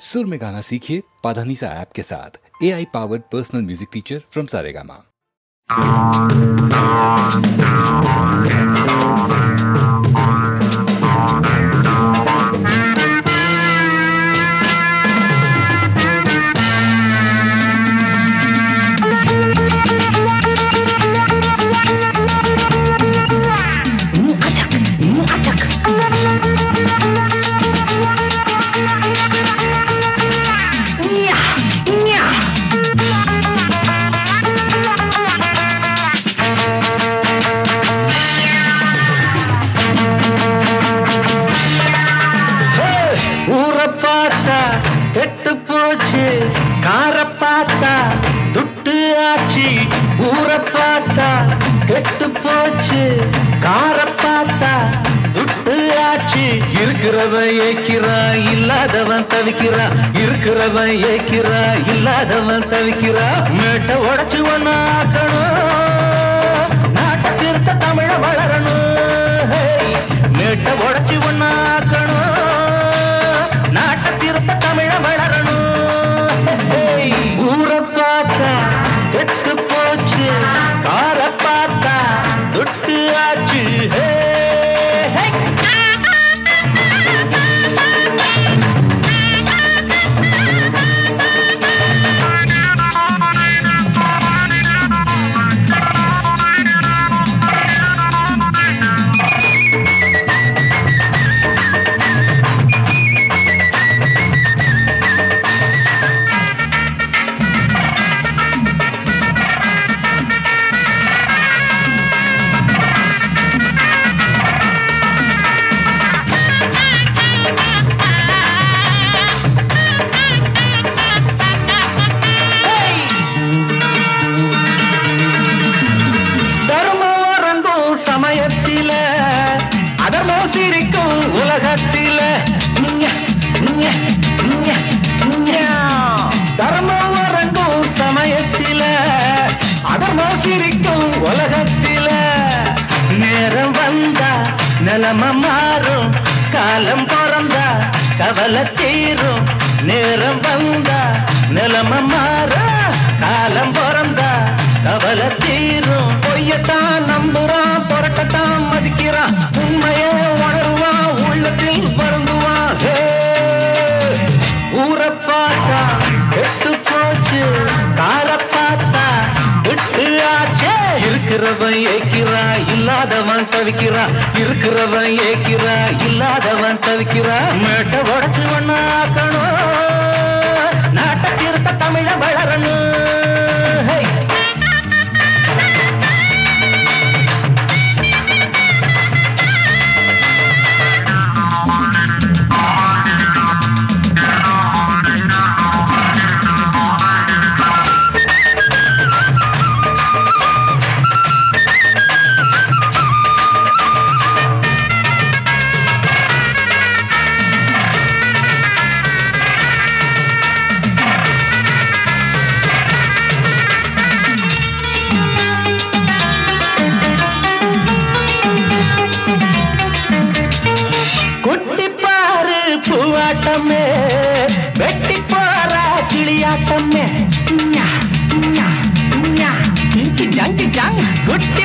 सुर में गाना सीखिए पाधानीसा ऐप के साथ। AI powered personal music teacher from Saregama. இருக்கிறவன் ஏக்கிறா இல்லாதவன் தவிக்கிறா, இருக்கிறவன் ஏக்கிறா இல்லாதவன் தவிக்கிறா. மேட்டை உடைச்சு ஒண்ணு ஆக்கணும், நாட்டை திருத்த தமிழ வளரணும். மேட்டை உடைச்சு ஒண்ணு ஆக்கணும், நாட்டை திருத்த தமிழ வளரணும். ஊரை பார்த்தா கெட்டு போச்சு, காரை பார்த்தா துட்டு ஆச்சு. நிலம மாறும், காலம் பிறந்தா கவலை தீரும். நேரம் வந்தா நிலம மாறும், காலம் பிறந்தா கவலை தீரும். பொய்யத்தான் நம்புறான், புரட்டத்தான் மதிக்கிறான், உண்மையை உணர்வான், உள்ளத்தில் வருந்துவான். ஊரை பார்த்தா கெட்டு போச்சு, காரை பார்த்தா விட்டு ஆச்சே. இருக்கிறவன் ஏக்கிறா இல்லாதவன் தவிக்கிறா, இருக்கிறவன் ஏக்கிறா இல்லாதவன் தவிக்கிறா. மேட்டை உடைச்சு ஒண்ணு ஆக்கணும், நாட்டை திருத்த தமிழ வளரணும். பூவாட்டமே வெட்டி போறா கிளியாட்டமே, குட்டி